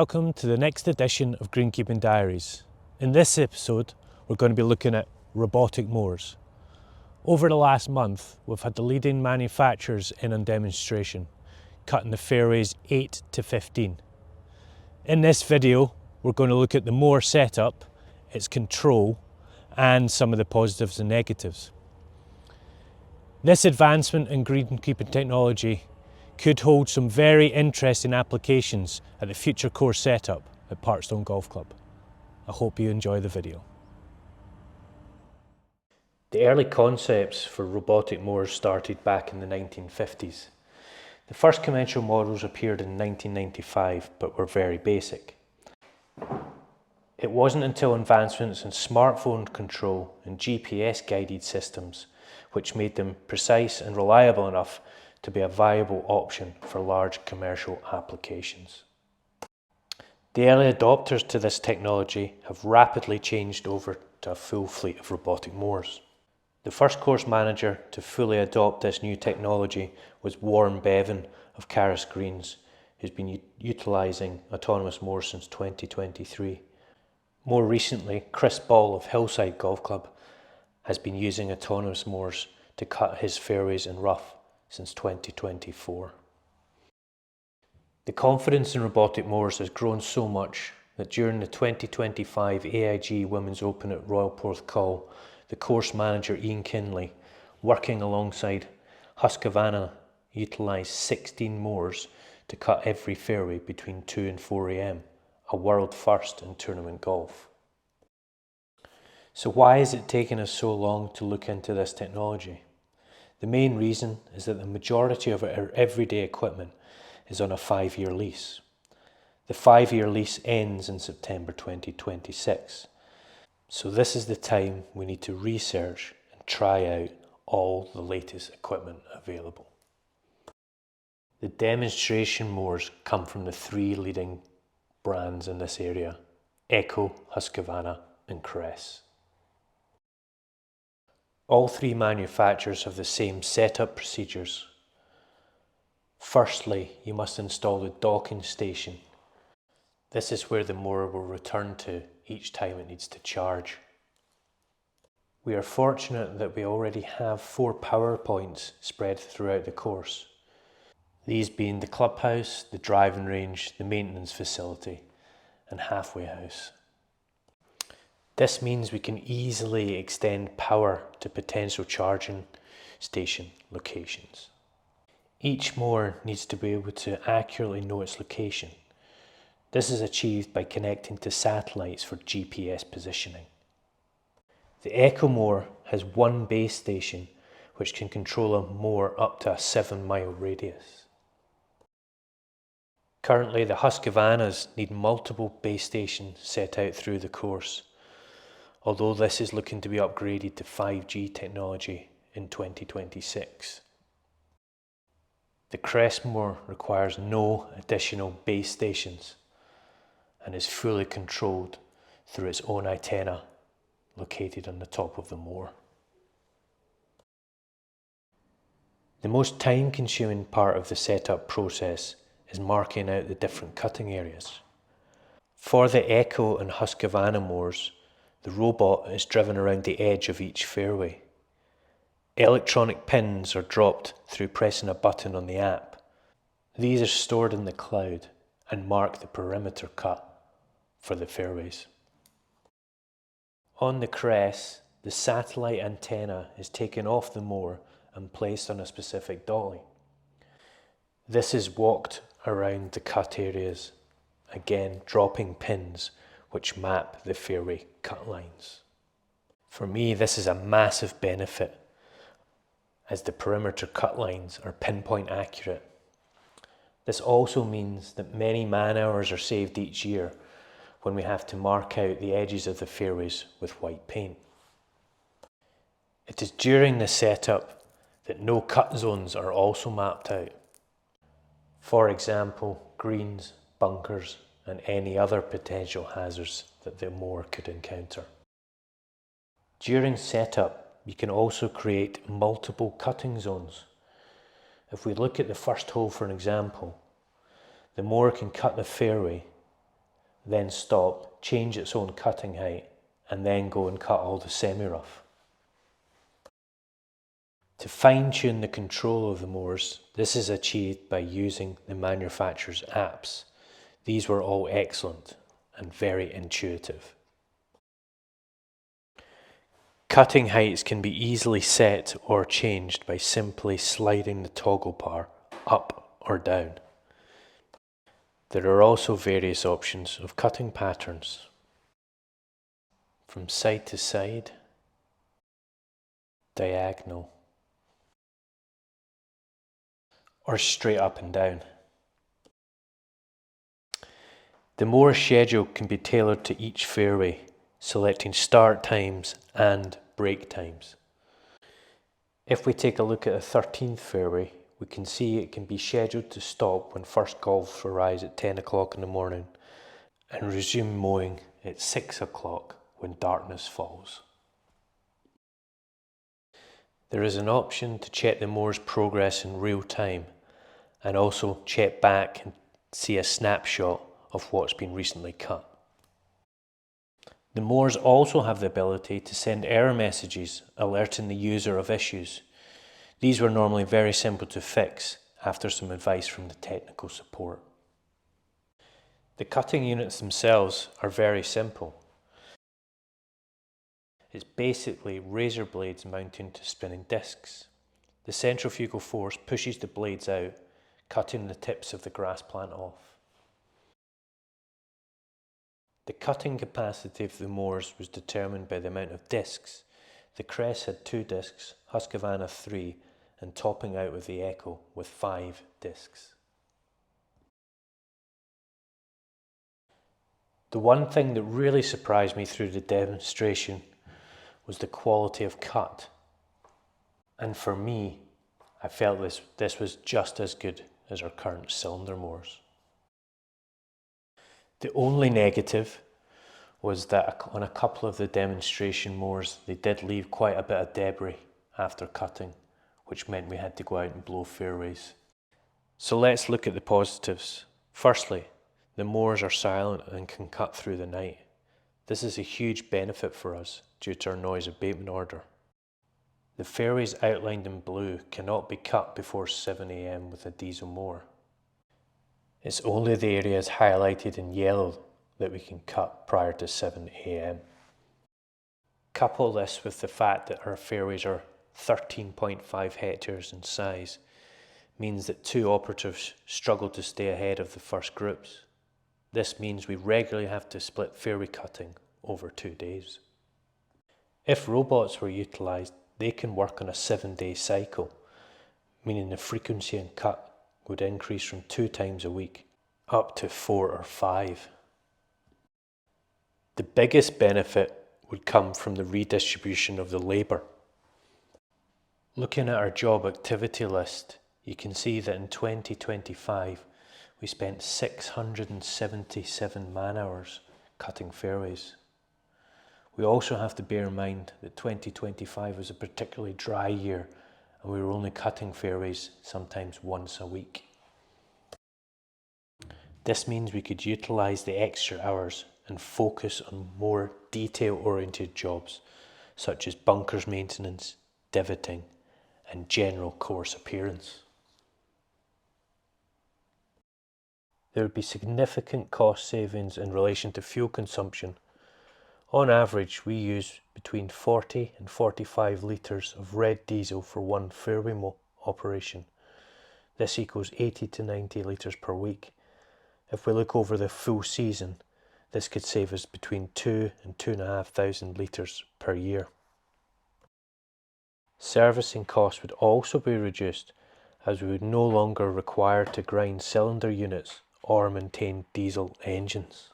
Welcome to the next edition of Greenkeeping Diaries. In this episode, we're going to be looking at robotic mowers. Over the last month, we've had the leading manufacturers in on demonstration, cutting the fairways 8 to 15. In this video, we're going to look at the mower setup, its control, and some of the positives and negatives. This advancement in greenkeeping technology could hold some very interesting applications at the future course setup at Parkstone Golf Club. I hope you enjoy the video. The early concepts for robotic mowers started back in the 1950s. The first conventional models appeared in 1995 but were very basic. It wasn't until advancements in smartphone control and GPS guided systems which made them precise and reliable enough to be a viable option for large commercial applications. The early adopters to this technology have rapidly changed over to a full fleet of robotic mowers. The first course manager to fully adopt this new technology was Warren Bevan of Caris Greens, who's been utilising autonomous mowers since 2023. More recently, Chris Ball of Hillside Golf Club has been using autonomous mowers to cut his fairways in rough since 2024. The confidence in robotic mowers has grown so much that during the 2025 AIG Women's Open at Royal Porthcawl, the course manager Ian Kinley, working alongside Husqvarna, utilised 16 mowers to cut every fairway between 2 and 4 AM, a world first in tournament golf. So why is it taking us so long to look into this technology? The main reason is that the majority of our everyday equipment is on a 5-year lease. The 5-year lease ends in September 2026. So this is the time we need to research and try out all the latest equipment available. The demonstration mowers come from the 3 leading brands in this area: Echo, Husqvarna and Cress. All 3 manufacturers have the same setup procedures. Firstly, you must install the docking station. This is where the mower will return to each time it needs to charge. We are fortunate that we already have 4 power points spread throughout the course. These being the clubhouse, the driving range, the maintenance facility and halfway house. This means we can easily extend power to potential charging station locations. Each mower needs to be able to accurately know its location. This is achieved by connecting to satellites for GPS positioning. The Echo mower has 1 base station which can control a mower up to a 7-mile radius. Currently, the Husqvarnas need multiple base stations set out through the course, although this is looking to be upgraded to 5G technology in 2026. The Cress mower requires no additional base stations and is fully controlled through its own antenna located on the top of the mower. The most time-consuming part of the setup process is marking out the different cutting areas. For the Echo and Husqvarna mowers, the robot is driven around the edge of each fairway. Electronic pins are dropped through pressing a button on the app. These are stored in the cloud and mark the perimeter cut for the fairways. On the Cress, the satellite antenna is taken off the mower and placed on a specific dolly. This is walked around the cut areas, again dropping pins which map the fairway cut lines. For me, this is a massive benefit as the perimeter cut lines are pinpoint accurate. This also means that many man hours are saved each year when we have to mark out the edges of the fairways with white paint. It is during the setup that no cut zones are also mapped out. For example, greens, bunkers, and any other potential hazards that the mower could encounter. During setup, you can also create multiple cutting zones. If we look at the first hole for an example, the mower can cut the fairway then stop, change its own cutting height, and then go and cut all the semi-rough. To fine-tune the control of the mowers, this is achieved by using the manufacturer's apps. These were all excellent and very intuitive. Cutting heights can be easily set or changed by simply sliding the toggle bar up or down. There are also various options of cutting patterns, from side to side, diagonal, or straight up and down. The mower schedule can be tailored to each fairway, selecting start times and break times. If we take a look at a 13th fairway, we can see it can be scheduled to stop when first golf arrives at 10 o'clock in the morning and resume mowing at 6 o'clock when darkness falls. There is an option to check the mower's progress in real time and also check back and see a snapshot of what's been recently cut. The mowers also have the ability to send error messages alerting the user of issues. These were normally very simple to fix after some advice from the technical support. The cutting units themselves are very simple. It's basically razor blades mounting to spinning discs. The centrifugal force pushes the blades out, cutting the tips of the grass plant off. The cutting capacity of the mowers was determined by the amount of discs. The Crest had 2 discs, Husqvarna 3, and topping out with the Echo with 5 discs. The one thing that really surprised me through the demonstration was the quality of cut. And for me, I felt this was just as good as our current cylinder mowers. The only negative was that on a couple of the demonstration mowers, they did leave quite a bit of debris after cutting, which meant we had to go out and blow fairways. So let's look at the positives. Firstly, the mowers are silent and can cut through the night. This is a huge benefit for us due to our noise abatement order. The fairways outlined in blue cannot be cut before 7 AM with a diesel mower. It's only the areas highlighted in yellow that we can cut prior to 7 AM. Couple this with the fact that our fairways are 13.5 hectares in size, means that 2 operatives struggle to stay ahead of the first groups. This means we regularly have to split fairway cutting over 2 days. If robots were utilised, they can work on a 7-day cycle, meaning the frequency and cut would increase from 2 times a week up to 4 or 5. The biggest benefit would come from the redistribution of the labour. Looking at our job activity list, you can see that in 2025 we spent 677 man hours cutting fairways. We also have to bear in mind that 2025 was a particularly dry year and we were only cutting fairways sometimes once a week. This means we could utilise the extra hours and focus on more detail-oriented jobs such as bunkers maintenance, divoting and general course appearance. There would be significant cost savings in relation to fuel consumption. On average, we use between 40 and 45 litres of red diesel for one fairway mow operation. This equals 80 to 90 litres per week. If we look over the full season, this could save us between 2 and 2,500 litres per year. Servicing costs would also be reduced as we would no longer require to grind cylinder units or maintain diesel engines.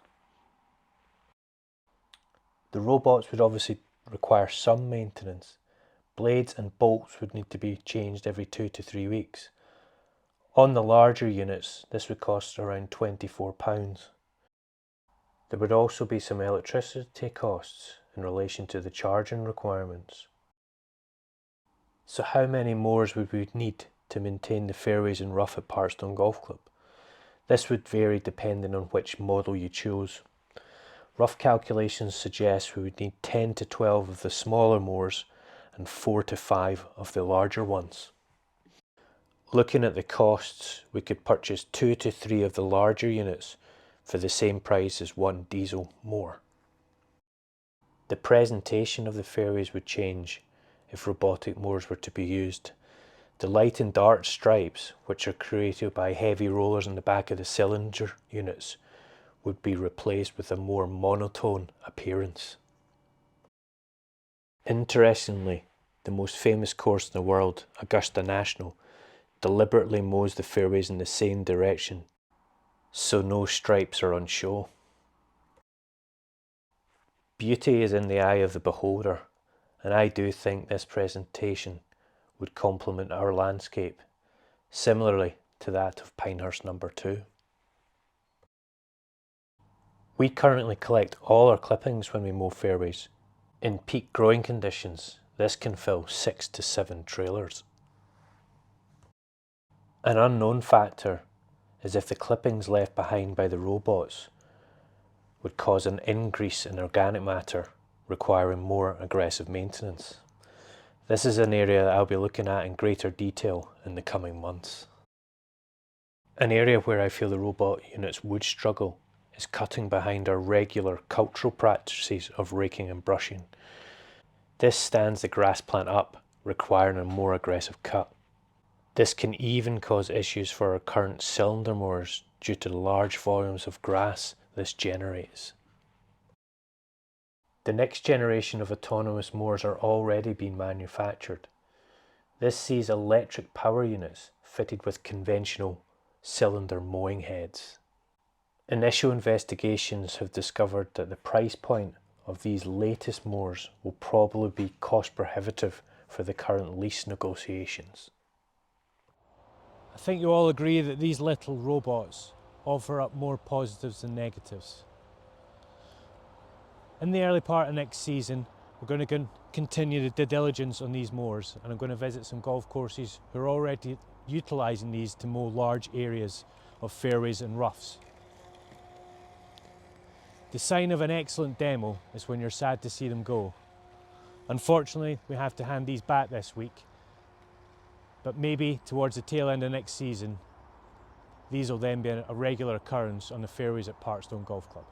The robots would obviously require some maintenance. Blades and bolts would need to be changed every 2 to 3 weeks. On the larger units, this would cost around £24. There would also be some electricity costs in relation to the charging requirements. So how many mowers would we need to maintain the fairways and rough at Parkstone Golf Club? This would vary depending on which model you chose. Rough calculations suggest we would need 10 to 12 of the smaller mowers and 4 to 5 of the larger ones. Looking at the costs, we could purchase 2 to 3 of the larger units for the same price as one diesel mower. The presentation of the fairways would change if robotic mowers were to be used. The light and dark stripes, which are created by heavy rollers in the back of the cylinder units, would be replaced with a more monotone appearance. Interestingly, the most famous course in the world, Augusta National, deliberately mows the fairways in the same direction, so no stripes are on show. Beauty is in the eye of the beholder, and I do think this presentation would complement our landscape, similarly to that of Pinehurst No. 2. We currently collect all our clippings when we mow fairways. In peak growing conditions, this can fill 6 to 7 trailers. An unknown factor is if the clippings left behind by the robots would cause an increase in organic matter, requiring more aggressive maintenance. This is an area that I'll be looking at in greater detail in the coming months. An area where I feel the robot units would struggle is cutting behind our regular cultural practices of raking and brushing. This stands the grass plant up, requiring a more aggressive cut. This can even cause issues for our current cylinder mowers due to the large volumes of grass this generates. The next generation of autonomous mowers are already being manufactured. This sees electric power units fitted with conventional cylinder mowing heads. Initial investigations have discovered that the price point of these latest mowers will probably be cost prohibitive for the current lease negotiations. I think you all agree that these little robots offer up more positives than negatives. In the early part of next season, we're going to continue the due diligence on these mowers, and I'm going to visit some golf courses who are already utilising these to mow large areas of fairways and roughs. The sign of an excellent demo is when you're sad to see them go. Unfortunately, we have to hand these back this week, but maybe towards the tail end of next season, these will then be a regular occurrence on the fairways at Parkstone Golf Club.